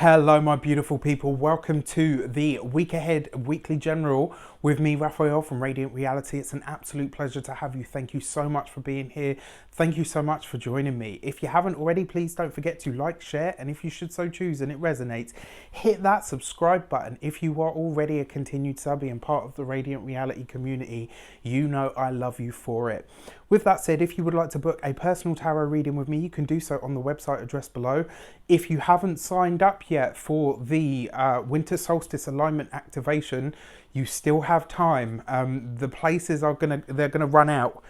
Hello, my beautiful people. Welcome to the Week Ahead Weekly General with me, Raphael from Reydiant Reality. It's an absolute pleasure to have you. Thank you so much for being here. Thank you so much for joining me. If you haven't already, please don't forget to like, share, and if you should so choose and it resonates, hit that subscribe button. If you are already a continued subby and part of the Reydiant Reality community, you know I love you for it. With that said, if you would like to book a personal tarot reading with me, you can do so on the website address below. If you haven't signed up yet for the winter solstice alignment activation, you still have time. The places they're gonna run out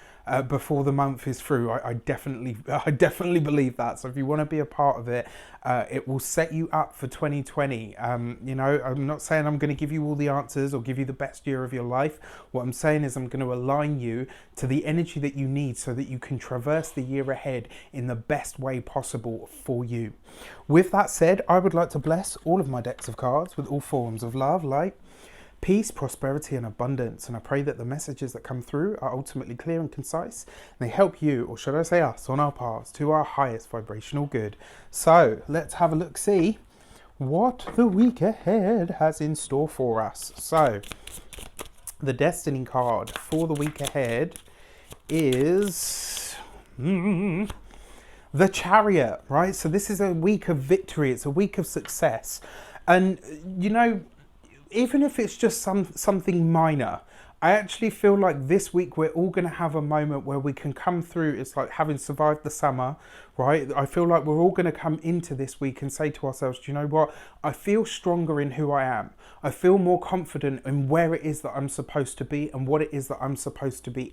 before the month is through. I definitely believe that. So if you want to be a part of it, it will set you up for 2020. You know, I'm not saying I'm going to give you all the answers or give you the best year of your life. What I'm saying is I'm going to align you to the energy that you need so that you can traverse the year ahead in the best way possible for you. With that said, I would like to bless all of my decks of cards with all forms of love, light, peace, prosperity and abundance, and I pray that the messages that come through are ultimately clear and concise, and they help you, or should I say us, on our paths to our highest vibrational good. So let's have a look, see what the week ahead has in store for us. So the destiny card for the week ahead is the Chariot, right? So this is a week of victory. It's a week of success, and you know, even if it's just something minor, I actually feel like this week we're all going to have a moment where we can come through. It's like having survived the summer, right? I feel like we're all going to come into this week and say to ourselves, do you know what? I feel stronger in who I am. I feel more confident in where it is that I'm supposed to be and what it is that I'm supposed to be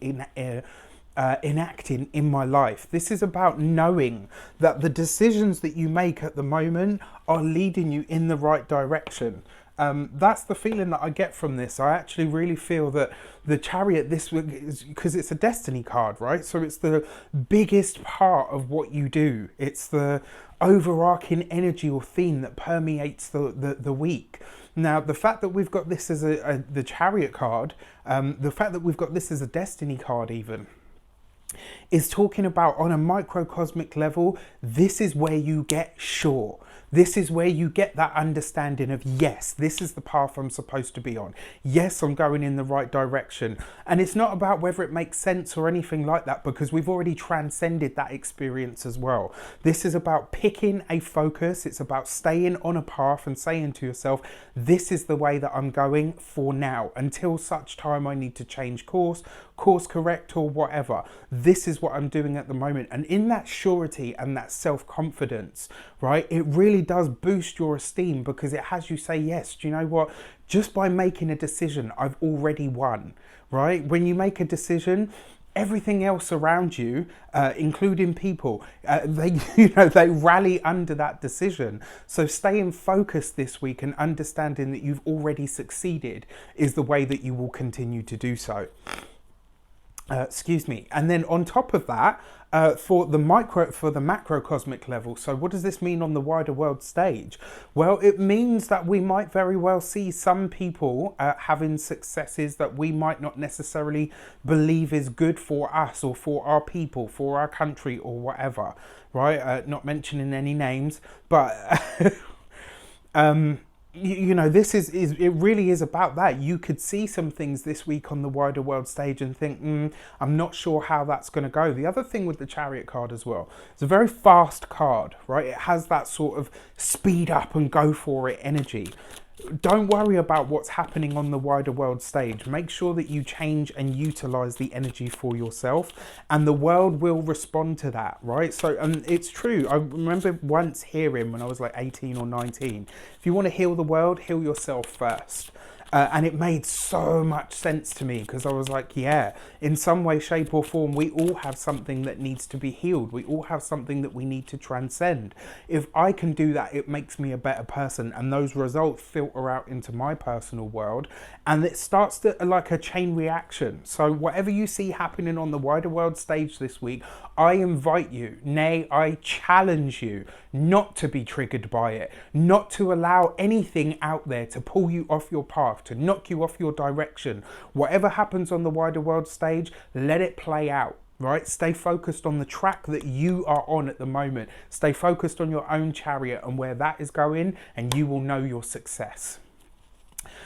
enacting in my life. This is about knowing that the decisions that you make at the moment are leading you in the right direction. That's the feeling that I get from this. I actually really feel that the Chariot this week is, because it's a destiny card, right? So it's the biggest part of what you do. It's the overarching energy or theme that permeates the week. Now, the fact that we've got this as the Chariot card, the fact that we've got this as a destiny card even, is talking about on a microcosmic level, this is where you get sure. This is where you get that understanding of, yes, this is the path I'm supposed to be on. Yes, I'm going in the right direction. And it's not about whether it makes sense or anything like that, because we've already transcended that experience as well. This is about picking a focus. It's about staying on a path and saying to yourself, this is the way that I'm going for now, until such time I need to change course correct or whatever. This is what I'm doing at the moment. And in that surety and that self-confidence, right, it really does boost your esteem, because it has you say, yes, do you know what? Just by making a decision, I've already won, right? When you make a decision, everything else around you, including people, they rally under that decision. So staying focused this week and understanding that you've already succeeded is the way that you will continue to do so. Excuse me. And then on top of that, for the macrocosmic level, so what does this mean on the wider world stage? Well, it means that we might very well see some people having successes that we might not necessarily believe is good for us or for our people, for our country or whatever, right? Not mentioning any names, but you know, this is it really is about that. You could see some things this week on the wider world stage and think, I'm not sure how that's going to go. The other thing with the Chariot card as well, it's a very fast card, right? It has that sort of speed up and go for it energy. Don't worry about what's happening on the wider world stage. Make sure that you change and utilize the energy for yourself, and the world will respond to that, right? So, it's true. I remember once hearing when I was like 18 or 19, if you want to heal the world, heal yourself first. And it made so much sense to me, because I was like, yeah, in some way, shape or form, we all have something that needs to be healed. We all have something that we need to transcend. If I can do that, it makes me a better person, and those results filter out into my personal world, and it starts to like a chain reaction. So whatever you see happening on the wider world stage this week, I invite you, nay, I challenge you not to be triggered by it, not to allow anything out there to pull you off your path, to knock you off your direction. Whatever happens on the wider world stage, let it play out. right? Stay focused on the track that you are on at the moment. Stay focused on your own chariot and where that is going, and you will know your success.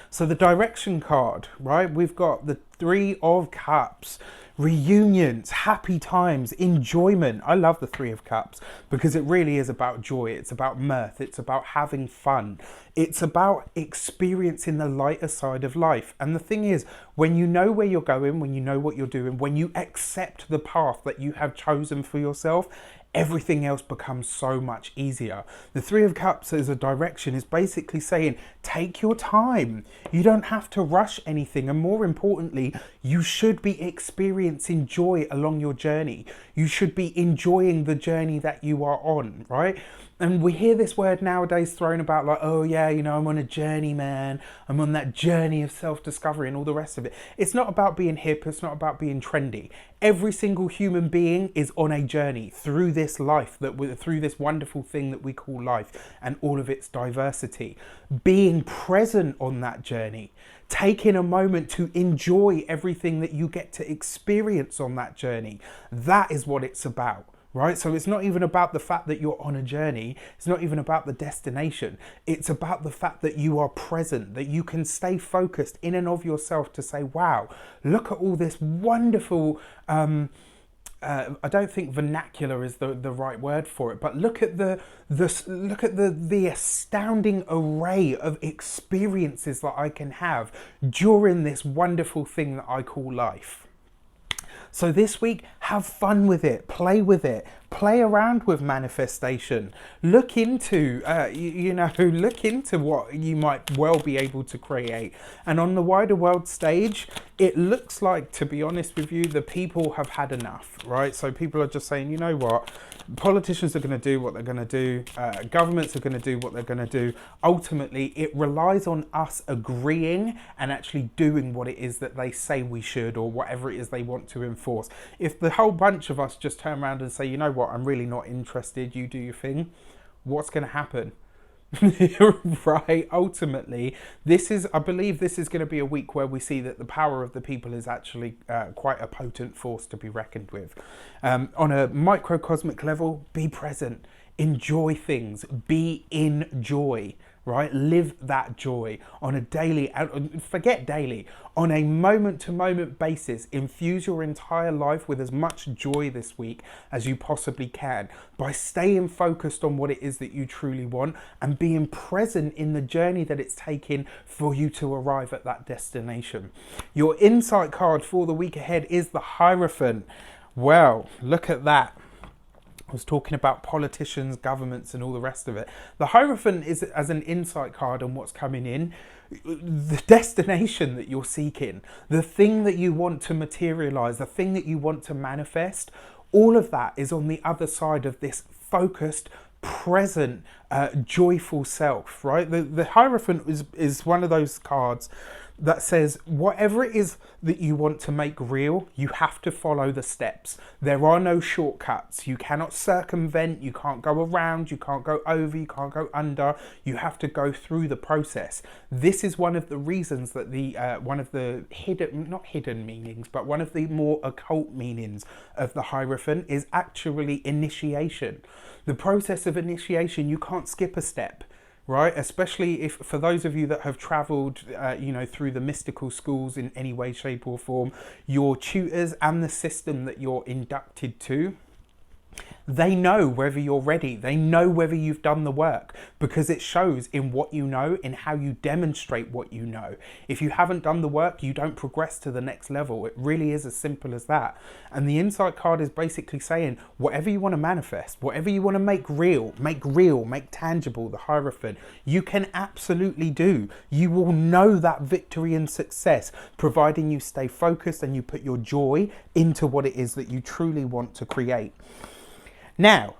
So the direction card, right? We've got the 3 of Cups, reunions, happy times, enjoyment. I love the 3 of Cups because it really is about joy. It's about mirth. It's about having fun. It's about experiencing the lighter side of life. And the thing is, when you know where you're going, when you know what you're doing, when you accept the path that you have chosen for yourself, everything else becomes so much easier. The 3 of Cups as a direction is basically saying, take your time. You don't have to rush anything. And more importantly, you should be experiencing joy along your journey. You should be enjoying the journey that you are on, right? And we hear this word nowadays thrown about like, oh yeah, you know, I'm on a journey, man. I'm on that journey of self-discovery and all the rest of it. It's not about being hip. It's not about being trendy. Every single human being is on a journey through this life, through this wonderful thing that we call life and all of its diversity. Being present on that journey, taking a moment to enjoy everything that you get to experience on that journey. That is what it's about. Right? So it's not even about the fact that you're on a journey. It's not even about the destination. It's about the fact that you are present, that you can stay focused in and of yourself to say, wow, look at all this wonderful, I don't think vernacular is the right word for it, but look at the astounding array of experiences that I can have during this wonderful thing that I call life. So this week, have fun with it, play play around with manifestation, look into, look into what you might well be able to create. And on the wider world stage, it looks like, to be honest with you, the people have had enough, right? So people are just saying, you know what? Politicians are going to do what they're going to do. Governments are going to do what they're going to do. Ultimately, it relies on us agreeing and actually doing what it is that they say we should, or whatever it is they want to enforce. If the whole bunch of us just turn around and say, you know what, I'm really not interested, you do your thing, what's going to happen? Right, ultimately, I believe this is going to be a week where we see that the power of the people is actually quite a potent force to be reckoned with. On a microcosmic level, be present, enjoy things, be in joy, right? Live that joy on a daily, forget daily, on a moment-to-moment basis. Infuse your entire life with as much joy this week as you possibly can by staying focused on what it is that you truly want and being present in the journey that it's taking for you to arrive at that destination. Your insight card for the week ahead is the Hierophant. Well, look at that. I was talking about politicians, governments and all the rest of it. The Hierophant is as an insight card on what's coming in, the destination that you're seeking, the thing that you want to materialize, the thing that you want to manifest. All of that is on the other side of this focused, present, joyful self, right? The Hierophant is one of those cards that says whatever it is that you want to make real, you have to follow the steps. There are no shortcuts. You cannot circumvent, you can't go around, you can't go over, you can't go under. You have to go through the process. This is one of the reasons that one of the not hidden meanings, but one of the more occult meanings of the Hierophant is actually initiation. The process of initiation, you can't skip a step. Right, especially if for those of you that have travelled, through the mystical schools in any way, shape, or form, your tutors and the system that you're inducted to, they know whether you're ready. They know whether you've done the work because it shows in what you know, in how you demonstrate what you know. If you haven't done the work, you don't progress to the next level. It really is as simple as that. And the insight card is basically saying whatever you want to manifest, whatever you want to make real, make tangible, the Hierophant, you can absolutely do. You will know that victory and success, providing you stay focused and you put your joy into what it is that you truly want to create. Now,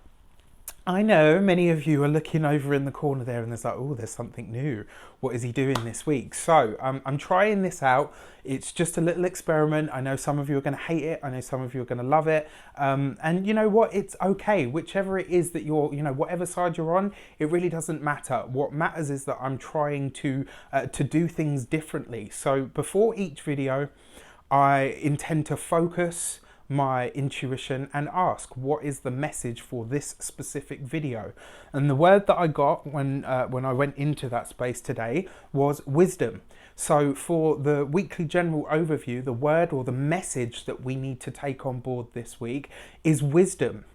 I know many of you are looking over in the corner there and there's like, oh, there's something new. What is he doing this week? So I'm trying this out. It's just a little experiment. I know some of you are going to hate it. I know some of you are going to love it. And you know what? It's okay. Whichever it is that you're, whatever side you're on, it really doesn't matter. What matters is that I'm trying to do things differently. So before each video, I intend to focus my intuition and ask, what is the message for this specific video? And the word that I got when I went into that space today was wisdom. So for the weekly general overview, the word or the message that we need to take on board this week is wisdom.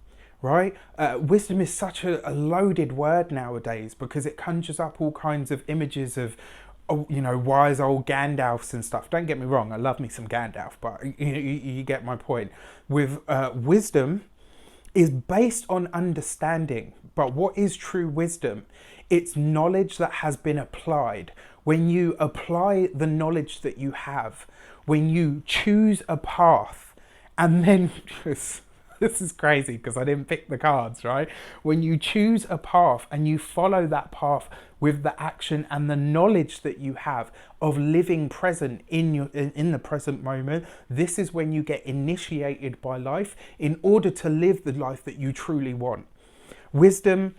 Right? Wisdom is such a loaded word nowadays because it conjures up all kinds of images of, you know, wise old Gandalfs and stuff. Don't get me wrong, I love me some Gandalf, but you get my point. With wisdom is based on understanding, but what is true wisdom? It's knowledge that has been applied. When you apply the knowledge that you have, when you choose a path, and then this is crazy because I didn't pick the cards, right? When you choose a path and you follow that path with the action and the knowledge that you have of living present in the present moment, this is when you get initiated by life in order to live the life that you truly want. Wisdom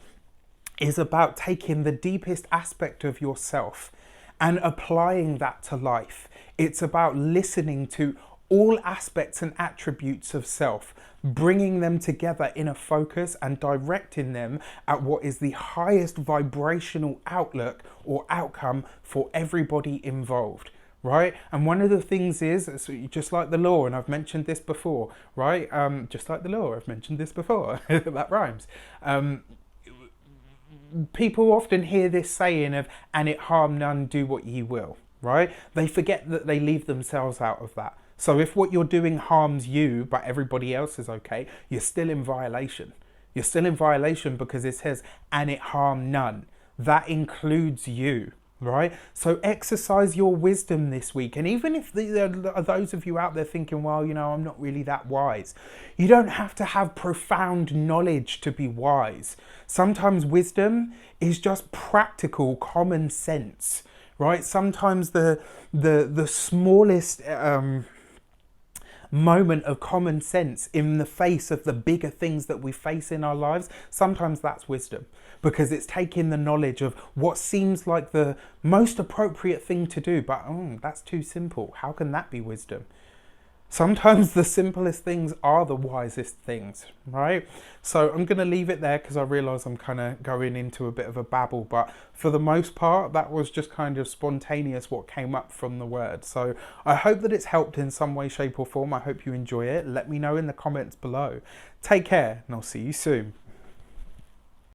is about taking the deepest aspect of yourself and applying that to life. It's about listening to all aspects and attributes of self, bringing them together in a focus and directing them at what is the highest vibrational outlook or outcome for everybody involved, right? And one of the things is, just like the law, and I've mentioned this before, right? Just like the law, I've mentioned this before, that rhymes. People often hear this saying of, and it harm none, do what ye will, right? They forget that they leave themselves out of that. So if what you're doing harms you, but everybody else is okay, you're still in violation. You're still in violation because it says, and it harm none. That includes you, right? So exercise your wisdom this week. And even if there are those of you out there thinking, well, you know, I'm not really that wise. You don't have to have profound knowledge to be wise. Sometimes wisdom is just practical common sense, right? Sometimes the smallest moment of common sense in the face of the bigger things that we face in our lives, sometimes that's wisdom, because it's taking the knowledge of what seems like the most appropriate thing to do, but that's too simple. How can that be wisdom? Sometimes the simplest things are the wisest things, right? So I'm going to leave it there because I realise I'm kind of going into a bit of a babble, but for the most part, that was just kind of spontaneous what came up from the word. So I hope that it's helped in some way, shape or form. I hope you enjoy it. Let me know in the comments below. Take care and I'll see you soon.